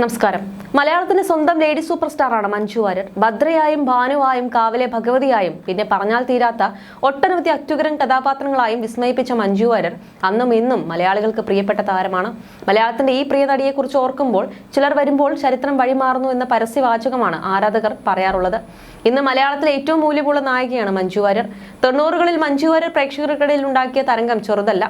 നമസ്കാരം. മലയാളത്തിന്റെ സ്വന്തം ലേഡി സൂപ്പർ സ്റ്റാറാണ് മഞ്ജു വാര്യർ. ഭദ്രയായും ഭാനുവായും കാവലെ ഭഗവതിയായും പിന്നെ പറഞ്ഞാൽ തീരാത്ത ഒട്ടനവധി അത്യുഗ്രൻ കഥാപാത്രങ്ങളായും വിസ്മയിപ്പിച്ച മഞ്ജു വാര്യർ അന്നും ഇന്നും മലയാളികൾക്ക് പ്രിയപ്പെട്ട താരമാണ്. മലയാളത്തിന്റെ ഈ പ്രിയ നടിയെക്കുറിച്ച് ഓർക്കുമ്പോൾ ചിലർ വരുമ്പോൾ ചരിത്രം വഴിമാറുന്നു എന്ന പരസ്യവാചകമാണ് ആരാധകർ പറയാറുള്ളത്. ഇന്ന് മലയാളത്തിലെ ഏറ്റവും മൂല്യമുള്ള നായികയാണ് മഞ്ജു വാര്യർ. 90കളിൽ മഞ്ജു വാര്യർ പ്രേക്ഷകർക്കിടയിൽ ഉണ്ടാക്കിയ തരംഗം ചെറുതല്ല.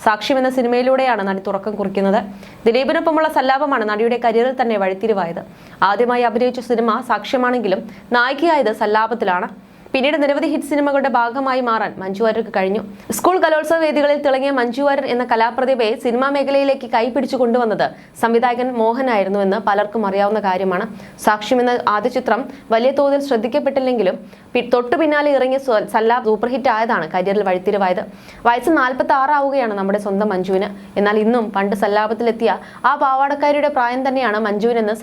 സാക്ഷ്യം എന്ന സിനിമയിലൂടെയാണ് നടി തുറക്കം കുറിക്കുന്നത്. ദിലീപിനൊപ്പമുള്ള സല്ലാപമാണ് നടിയുടെ കരിയറിൽ തന്നെ വഴിത്തിരിവായത്. ആദ്യമായി അഭിനയിച്ച സിനിമ സാക്ഷ്യമാണെങ്കിലും നായികയായത് സല്ലാപത്തിലാണ്. പിന്നീട് നിരവധി ഹിറ്റ് സിനിമകളുടെ ഭാഗമായി മാറാൻ മഞ്ജു വാര്യർക്ക് കഴിഞ്ഞു. സ്കൂൾ കലോത്സവ വേദികളിൽ തിളങ്ങിയ മഞ്ജു വാര്യർ എന്ന കലാപ്രതിഭയെ സിനിമാ മേഖലയിലേക്ക് കൈപിടിച്ചു കൊണ്ടുവന്നത് സംവിധായകൻ മോഹനായിരുന്നു എന്ന് പലർക്കും അറിയാവുന്ന കാര്യമാണ്. സാക്ഷ്യം എന്ന ആദ്യ ചിത്രം വലിയ തോതിൽ ശ്രദ്ധിക്കപ്പെട്ടില്ലെങ്കിലും തൊട്ടു പിന്നാലെ ഇറങ്ങിയ സല്ലാപ് സൂപ്പർ ഹിറ്റ് ആയതാണ് കരിയറിൽ വഴിത്തിരിവായത്. വയസ്സ് 46 ആവുകയാണ് നമ്മുടെ സ്വന്തം മഞ്ജുവിന്. എന്നാൽ ഇന്നും പണ്ട് സല്ലാപത്തിലെത്തിയ ആ പാവാടക്കാരിയുടെ പ്രായം തന്നെയാണ് മഞ്ജുവിനെന്ന്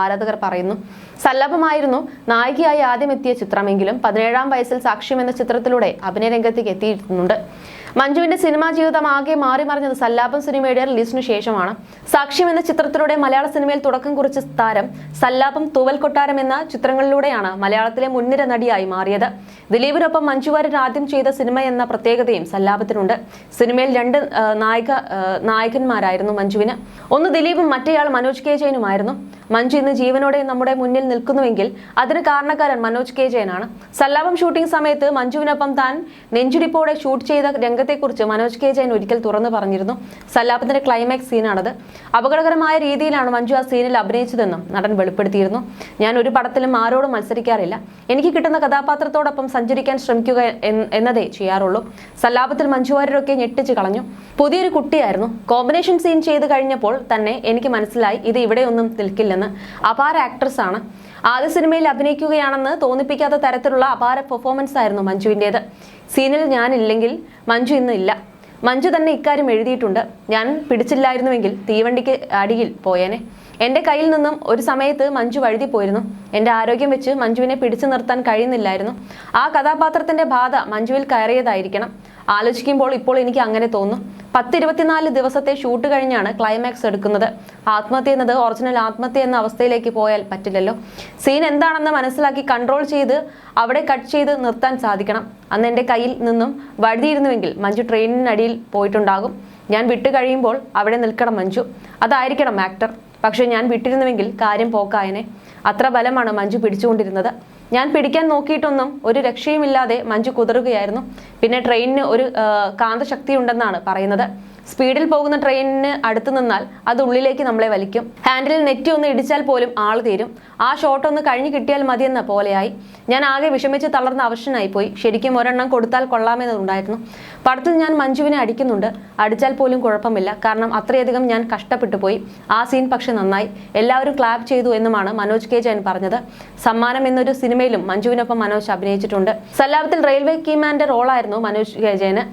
ആരാധകർ പറയുന്നു. സല്ലാപമായിരുന്നു നായികയായി ആദ്യം എത്തിയ ചിത്രമെങ്കിലും 17ാം വയസ്സിൽ സാക്ഷ്യം എന്ന ചിത്രത്തിലൂടെ അഭിനയ രംഗത്തേക്ക് എത്തിയിട്ടുണ്ട്. മഞ്ജുവിന്റെ സിനിമാ ജീവിതം ആകെ മാറി മറിഞ്ഞത് സല്ലാപം സിനിമയുടെ റിലീസിനു ശേഷമാണ്. സാക്ഷ്യം എന്ന ചിത്രത്തിലൂടെ മലയാള സിനിമയിൽ തുടക്കം കുറിച്ച താരം സല്ലാപം, തൂവൽ കൊട്ടാരം എന്ന ചിത്രങ്ങളിലൂടെയാണ് മലയാളത്തിലെ മുൻനിര നടിയായി മാറിയത്. ദിലീപിനൊപ്പം മഞ്ജു വാര്യർ ആദ്യം ചെയ്ത സിനിമ എന്ന പ്രത്യേകതയും സല്ലാപത്തിനുണ്ട്. സിനിമയിൽ രണ്ട് നായകന്മാരായിരുന്നു മഞ്ജുവിന്. ഒന്ന് ദിലീപും മറ്റേയാൾ മനോജ് കെ ജയനുമായിരുന്നു. മഞ്ജു ഇന്ന് ജീവനോടെ നമ്മുടെ മുന്നിൽ നിൽക്കുന്നുവെങ്കിൽ അതിന് കാരണക്കാരൻ മനോജ് കെ ജയനാണ്. സല്ലാപം ഷൂട്ടിംഗ് സമയത്ത് മഞ്ജുവിനൊപ്പം താൻ നെഞ്ചിടിപ്പോടെ ഷൂട്ട് ചെയ്ത രംഗത്തെക്കുറിച്ച് മനോജ് കെ ജയൻ ഒരിക്കൽ തുറന്നു പറഞ്ഞിരുന്നു. സല്ലാപത്തിന്റെ ക്ലൈമാക്സ് സീനാണത്. അപകടകരമായ രീതിയിലാണ് മഞ്ജു ആ സീനിൽ അഭിനയിച്ചതെന്നും നടൻ വെളിപ്പെടുത്തിയിരുന്നു. ഞാൻ ഒരു പടത്തിലും ആരോടും മത്സരിക്കാറില്ല. എനിക്ക് കിട്ടുന്ന കഥാപാത്രത്തോടൊപ്പം സഞ്ചരിക്കാൻ ശ്രമിക്കുക എന്നതേ ചെയ്യാറുള്ളൂ. സല്ലാപത്തിൽ മഞ്ജു വാര്യരൊക്കെ ഞെട്ടിച്ചു കളഞ്ഞു. പുതിയൊരു കുട്ടിയായിരുന്നു. കോമ്പിനേഷൻ സീൻ ചെയ്ത് കഴിഞ്ഞപ്പോൾ തന്നെ എനിക്ക് മനസ്സിലായി ഇത് ഇവിടെയൊന്നും നിൽക്കില്ലെന്ന്. അപാര ആക്ട്രസ് ആണ്. ആദ്യ സിനിമയിൽ അഭിനയിക്കുകയാണെന്ന് തോന്നിപ്പിക്കാത്ത തരത്തിലുള്ള അപാര പെർഫോമൻസ് ആയിരുന്നു മഞ്ജുവിൻ്റേത്. സീനിൽ ഞാനില്ലെങ്കിൽ മഞ്ജു ഇന്ന് ഇല്ല. മഞ്ജു തന്നെ ഇക്കാര്യം എഴുതിയിട്ടുണ്ട്. ഞാൻ പിടിച്ചില്ലായിരുന്നുവെങ്കിൽ തീവണ്ടിക്ക് അടിയിൽ പോയേനെ. എൻ്റെ കയ്യിൽ നിന്നും ഒരു സമയത്ത് മഞ്ജു വഴുതി പോയിരുന്നു. എൻ്റെ ആരോഗ്യം വെച്ച് മഞ്ജുവിനെ പിടിച്ചു നിർത്താൻ കഴിയുന്നില്ലായിരുന്നു. ആ കഥാപാത്രത്തിന്റെ ബാധ മഞ്ജുവിൽ കയറിയതായിരിക്കണം. ആലോചിക്കുമ്പോൾ ഇപ്പോൾ എനിക്ക് അങ്ങനെ തോന്നുന്നു. 10-24 ദിവസത്തെ ഷൂട്ട് കഴിഞ്ഞാണ് ക്ലൈമാക്സ് എടുക്കുന്നത്. ആത്മഹത്യ എന്നത് ഒറിജിനൽ ആത്മഹത്യ എന്ന അവസ്ഥയിലേക്ക് പോയാൽ പറ്റില്ലല്ലോ. സീൻ എന്താണെന്ന് മനസ്സിലാക്കി കൺട്രോൾ ചെയ്ത് അവിടെ കട്ട് ചെയ്ത് നിർത്താൻ സാധിക്കണം. അന്ന് എൻ്റെ കയ്യിൽ നിന്നും വഴുതിയിരുന്നുവെങ്കിൽ മഞ്ജു ട്രെയിനിനടിയിൽ പോയിട്ടുണ്ടാകും. ഞാൻ വിട്ടു കഴിയുമ്പോൾ അവിടെ നിൽക്കണം മഞ്ജു. അതായിരിക്കണം ആക്ടർ. പക്ഷെ ഞാൻ വിട്ടിരുന്നുവെങ്കിൽ കാര്യം പോക്കായനെ. അത്ര ബലമാണ് മഞ്ജു പിടിച്ചുകൊണ്ടിരുന്നത്. ഞാൻ പിടിക്കാൻ നോക്കിയിട്ടൊന്നും ഒരു രക്ഷയുമില്ലാതെ മഞ്ജു കുതറുകയായിരുന്നു. പിന്നെ ട്രെയിനിന് ഒരു കാന്തശക്തി ഉണ്ടെന്നാണ് പറയുന്നത്. സ്പീഡിൽ പോകുന്ന ട്രെയിനിന് അടുത്ത് നിന്നാൽ അത് ഉള്ളിലേക്ക് നമ്മളെ വലിക്കും. ഹാൻഡിലിൽ നെറ്റി ഒന്ന് ഇടിച്ചാൽ പോലും ആള് തീരും. ആ ഷോട്ട് ഒന്ന് കഴിഞ്ഞു കിട്ടിയാൽ മതിയെന്ന പോലെയായി. ഞാൻ ആകെ വിഷമിച്ച് തളർന്ന അവശനായി പോയി. ശരിക്കും ഒരെണ്ണം കൊടുത്താൽ കൊള്ളാമെന്നുണ്ടായിരുന്നു. പടത്തിൽ ഞാൻ മഞ്ജുവിനെ അടിക്കുന്നുണ്ട്. അടിച്ചാൽ പോലും കുഴപ്പമില്ല. കാരണം അത്രയധികം ഞാൻ കഷ്ടപ്പെട്ടു പോയി. ആ സീൻ പക്ഷെ നന്നായി. എല്ലാവരും ക്ലാപ്പ് ചെയ്തു എന്നുമാണ് മനോജ് കെ ജയൻ പറഞ്ഞത്. സമ്മാനം എന്നൊരു സിനിമയിലും മഞ്ജുവിനൊപ്പം മനോജ് അഭിനയിച്ചിട്ടുണ്ട്. സല്ലാപത്തിൽ റെയിൽവേ കീമാന്റെ റോളായിരുന്നു മനോജ് കെ ജയന്.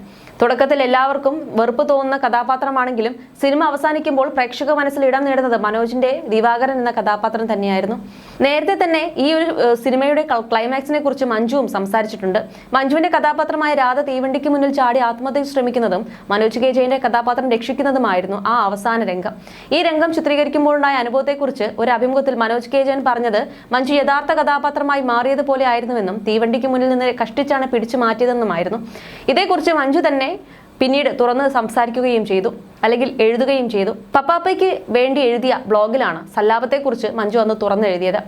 തുടക്കത്തിൽ എല്ലാവർക്കും വെറുപ്പ് തോന്നുന്ന കഥാപാത്രമാണെങ്കിലും സിനിമ അവസാനിക്കുമ്പോൾ പ്രേക്ഷക മനസ്സിൽ ഇടം നേടുന്നത് മനോജിന്റെ ദിവാകരൻ എന്ന കഥാപാത്രം തന്നെയായിരുന്നു. നേരത്തെ തന്നെ ഈ ഒരു സിനിമയുടെ ക്ലൈമാക്സിനെ കുറിച്ച് മഞ്ജുവും സംസാരിച്ചിട്ടുണ്ട്. മഞ്ജുവിന്റെ കഥാപാത്രമായ രാധ തീവണ്ടിക്ക് മുന്നിൽ ചാടി ആത്മഹത്യയ്ക്ക് ശ്രമിക്കുന്നതും മനോജ് കെ ജയന്റെ കഥാപാത്രം രക്ഷിക്കുന്നതുമായിരുന്നു ആ അവസാന രംഗം. ഈ രംഗം ചിത്രീകരിക്കുമ്പോഴുണ്ടായ അനുഭവത്തെക്കുറിച്ച് ഒരു അഭിമുഖത്തിൽ മനോജ് കെ ജയൻ പറഞ്ഞത് മഞ്ജു യഥാർത്ഥ കഥാപാത്രമായി മാറിയതുപോലെ ആയിരുന്നുവെന്നും തീവണ്ടിക്ക് മുന്നിൽ നിന്ന് കഷ്ടിച്ചാണ് പിടിച്ചു മാറ്റിയതെന്നുമായിരുന്നു. ഇതേക്കുറിച്ച് മഞ്ജു തന്നെ പിന്നീട് തുറന്ന് സംസാരിക്കുകയും ചെയ്തു, അല്ലെങ്കിൽ എഴുതുകയും ചെയ്തു. പപ്പാപ്പയ്ക്ക് വേണ്ടി എഴുതിയ ബ്ലോഗിലാണ് സല്ലാപത്തെക്കുറിച്ച് മഞ്ജു അന്ന് തുറന്നെഴുതിയത്.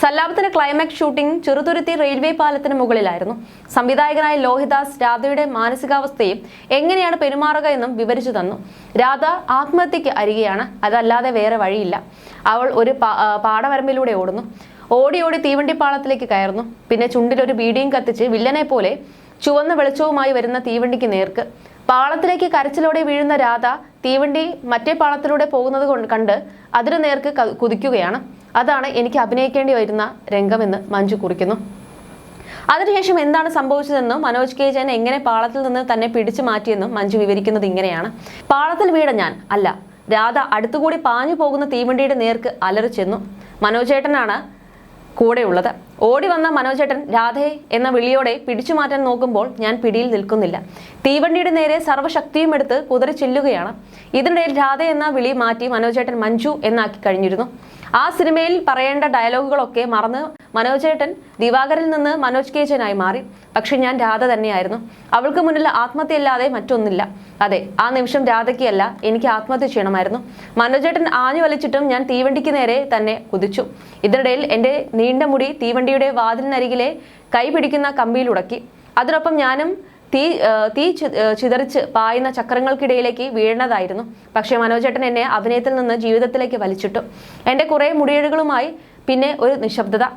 സല്ലാപത്തിന്റെ ക്ലൈമാക്സ് ഷൂട്ടിംഗ് ചെറുതുരുത്തി റെയിൽവേ പാലത്തിന് മുകളിലായിരുന്നു. സംവിധായകനായ ലോഹിദാസ് രാധയുടെ മാനസികാവസ്ഥയും എങ്ങനെയാണ് പെരുമാറുക എന്നും വിവരിച്ചു തന്നു. രാധ ആത്മഹത്യക്ക് അരികെയാണ്. അതല്ലാതെ വേറെ വഴിയില്ല. അവൾ ഒരു പാടവരമ്പിലൂടെ ഓടുന്നു. ഓടി ഓടി തീവണ്ടിപ്പാളത്തിലേക്ക് കയറുന്നു. പിന്നെ ചുണ്ടിലൊരു ബീഡിയും കത്തിച്ച് വില്ലനെ പോലെ ചുവന്ന വെളിച്ചവുമായി വരുന്ന തീവണ്ടിക്ക് നേർക്ക്. പാളത്തിലേക്ക് കരച്ചിലോടെ വീഴുന്ന രാധ തീവണ്ടി മറ്റേ പാളത്തിലൂടെ പോകുന്നത് കണ്ട് അതിനു നേർക്ക് കുതിക്കുകയാണ്. അതാണ് എനിക്ക് അഭിനയിക്കേണ്ടി വരുന്ന രംഗമെന്ന് മഞ്ജു കുറിക്കുന്നു. അതിനുശേഷം എന്താണ് സംഭവിച്ചതെന്നും മനോജ് കെ ജയൻ എങ്ങനെ പാളത്തിൽ നിന്ന് തന്നെ പിടിച്ചു മാറ്റിയെന്നും മഞ്ജു വിവരിക്കുന്നത് ഇങ്ങനെയാണ്. പാളത്തിൽ വീണ ഞാൻ അല്ല, രാധ അടുത്തുകൂടി പാഞ്ഞു പോകുന്ന തീവണ്ടിയുടെ നേർക്ക് അലറി ചെന്നു. മനോജേട്ടനാണ് കൂടെയുള്ളത്. ഓടി വന്ന മനോജേട്ടൻ രാധേ എന്ന വിളിയോടെ പിടിച്ചു മാറ്റാൻ നോക്കുമ്പോൾ ഞാൻ പിടിയിൽ നിൽക്കുന്നില്ല. തീവണ്ടിയുടെ നേരെ സർവ്വശക്തിയും എടുത്ത് കുതിരി ചെല്ലുകയാണ്. ഇതിനിടയിൽ രാധ എന്ന വിളി മാറ്റി മനോജേട്ടൻ മഞ്ജു എന്നാക്കി കഴിഞ്ഞിരുന്നു. ആ സിനിമയിൽ പറയേണ്ട ഡയലോഗുകളൊക്കെ മറന്ന് മനോജ് ചേട്ടൻ ദിവാകറിൽ നിന്ന് മനോജ് കെ ജയനായി മാറി. പക്ഷെ ഞാൻ രാധ തന്നെയായിരുന്നു. അവൾക്ക് മുന്നിൽ ആത്മഹത്യയല്ലാതെ മറ്റൊന്നില്ല. അതെ, ആ നിമിഷം രാധയ്ക്കല്ല, എനിക്ക് ആത്മഹത്യ ചെയ്യണമായിരുന്നു. മനോജ് ചേട്ടൻ ആഞ്ഞു വലിച്ചിട്ടും ഞാൻ തീവണ്ടിക്ക് നേരെ തന്നെ കുതിച്ചു. ഇതിനിടയിൽ എൻ്റെ നീണ്ട മുടി തീവണ്ടിയുടെ വാതിലിനരികിലെ കൈ പിടിക്കുന്ന കമ്പിയിൽ ഉടക്കി. അതിനൊപ്പം ഞാനും തീ ചിതറിച്ച് പായുന്ന ചക്രങ്ങൾക്കിടയിലേക്ക് വീഴുന്നതായിരുന്നു. പക്ഷേ മനോജേട്ടൻ എന്നെ അഭിനയത്തിൽ നിന്ന് ജീവിതത്തിലേക്ക് വലിച്ചിട്ടു. എൻ്റെ കുറേ മുടിയേഴുകളുമായി പിന്നെ ഒരു നിശബ്ദത.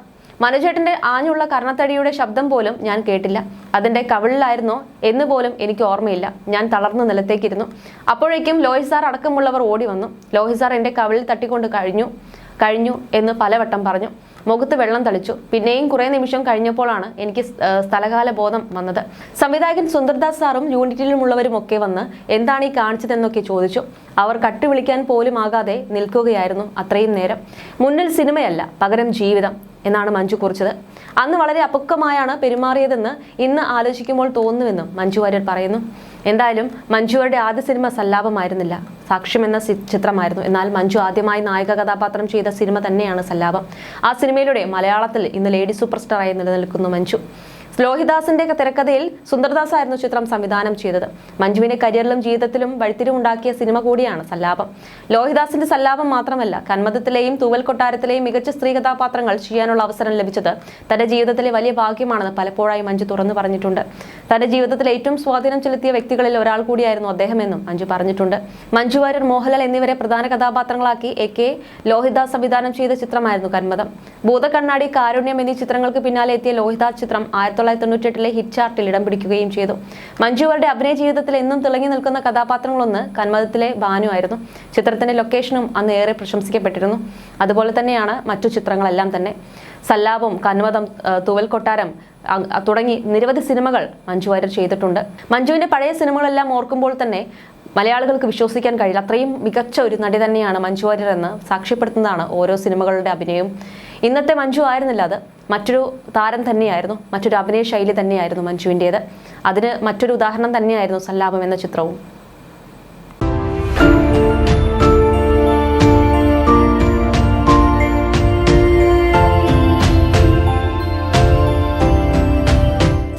മനോജേട്ടൻ്റെ ആഞ്ഞുള്ള കർണത്തടിയുടെ ശബ്ദം പോലും ഞാൻ കേട്ടില്ല. അതിൻ്റെ കവിളിലായിരുന്നോ എന്ന് പോലും എനിക്ക് ഓർമ്മയില്ല. ഞാൻ തളർന്ന് നിലത്തേക്കിരുന്നു. അപ്പോഴേക്കും ലോഹിത് സാർ അടക്കമുള്ളവർ ഓടി വന്നു. ലോഹിത് സാർ എൻ്റെ കവിളിൽ തട്ടിക്കൊണ്ട് കഴിഞ്ഞു എന്ന് പലവട്ടം പറഞ്ഞു. മുഖത്ത് വെള്ളം തളിച്ചു. പിന്നെയും കുറേ നിമിഷം കഴിഞ്ഞപ്പോഴാണ് എനിക്ക് സ്ഥലകാല ബോധം വന്നത്. സംവിധായകൻ സുന്ദർദാസ് സാറും യൂണിറ്റിലുമുള്ളവരും ഒക്കെ വന്ന് എന്താണ് ഈ കാണിച്ചതെന്നൊക്കെ ചോദിച്ചു. അവർ കട്ട് വിളിക്കാൻ പോലും ആകാതെ നിൽക്കുകയായിരുന്നു അത്രയും നേരം. മുന്നിൽ സിനിമയല്ല, പകരം ജീവിതം എന്നാണ് മഞ്ജു കുറിച്ചത്. അന്ന് വളരെ അപക്വമായാണ് പെരുമാറിയതെന്ന് ഇന്ന് ആലോചിക്കുമ്പോൾ തോന്നുന്നുവെന്നും മഞ്ജു വാര്യർ പറയുന്നു. എന്തായാലും മഞ്ജുവരുടെ ആദ്യ സിനിമ സല്ലാപമായിരുന്നില്ല, സാക്ഷ്യം എന്ന ചിത്രമായിരുന്നു. എന്നാൽ മഞ്ജു ആദ്യമായി നായിക കഥാപാത്രം ചെയ്ത സിനിമ തന്നെയാണ് സല്ലാപം. ആ സിനിമയിലൂടെ മലയാളത്തിൽ ഇന്ന് ലേഡി സൂപ്പർ സ്റ്റാറായി നിലനിൽക്കുന്നു മഞ്ജു. ലോഹിദാസിന്റെ തിരക്കഥയിൽ സുന്ദർദാസ് ആയിരുന്നു ചിത്രം സംവിധാനം ചെയ്തത്. മഞ്ജുവിന്റെ കരിയറിലും ജീവിതത്തിലും വഴിത്തിരിവുണ്ടാക്കിയ സിനിമ കൂടിയാണ് സല്ലാപം. ലോഹിദാസിന്റെ സല്ലാപം മാത്രമല്ല, കന്മദത്തിലെയും തൂവൽ കൊട്ടാരത്തിലെയും മികച്ച സ്ത്രീ കഥാപാത്രങ്ങൾ ചെയ്യാനുള്ള അവസരം ലഭിച്ചത് തന്റെ ജീവിതത്തിലെ വലിയ ഭാഗ്യമാണെന്ന് പലപ്പോഴായി മഞ്ജു തുറന്നു പറഞ്ഞിട്ടുണ്ട്. തന്റെ ജീവിതത്തിൽ ഏറ്റവും സ്വാധീനം ചെലുത്തിയ വ്യക്തികളിൽ ഒരാൾ കൂടിയായിരുന്നു അദ്ദേഹമെന്നും മഞ്ജു പറഞ്ഞിട്ടുണ്ട്. മഞ്ജു വാര്യർ, മോഹൻലാൽ എന്നിവരെ പ്രധാന കഥാപാത്രങ്ങളാക്കി AK ലോഹിദാസ് സംവിധാനം ചെയ്ത ചിത്രമായിരുന്നു കന്മദം. ഭൂതകണ്ണാടി, കാരുണ്യം എന്നീ ചിത്രങ്ങൾക്ക് പിന്നാലെ എത്തിയ ലോഹിദാസ് ചിത്രം 1998 ഹിറ്റ് ചാർട്ടിൽ ഇടം പിടിക്കുകയും ചെയ്തു. മഞ്ജുവരുടെ അഭിനയ ജീവിതത്തിൽ എന്നും തിളങ്ങി നിൽക്കുന്ന കഥാപാത്രങ്ങളൊന്ന് കന്മദത്തിലെ ഭാനു ആയിരുന്നു. ചിത്രത്തിന്റെ ലൊക്കേഷനും അന്ന് ഏറെ പ്രശംസിക്കപ്പെട്ടിരുന്നു. അതുപോലെ തന്നെയാണ് മറ്റു ചിത്രങ്ങളെല്ലാം തന്നെ. സല്ലാപം, കന്മദം, തൂവൽ കൊട്ടാരം തുടങ്ങി നിരവധി സിനിമകൾ മഞ്ജു വാര്യർ ചെയ്തിട്ടുണ്ട്. മഞ്ജുവിന്റെ പഴയ സിനിമകളെല്ലാം ഓർക്കുമ്പോൾ തന്നെ മലയാളികൾക്ക് വിശ്വസിക്കാൻ കഴിയില്ല. അത്രയും മികച്ച ഒരു നടി തന്നെയാണ് മഞ്ജു വാര്യർ എന്ന് സാക്ഷ്യപ്പെടുത്തുന്നതാണ് ഓരോ സിനിമകളുടെ അഭിനയവും. ഇന്നത്തെ മഞ്ജു ആയിരുന്നില്ല അത്, മറ്റൊരു താരം തന്നെയായിരുന്നു, മറ്റൊരു അഭിനയ ശൈലി തന്നെയായിരുന്നു മഞ്ജുവിൻ്റേത്. അതിന് മറ്റൊരു ഉദാഹരണം തന്നെയായിരുന്നു സല്ലാപം എന്ന ചിത്രവും.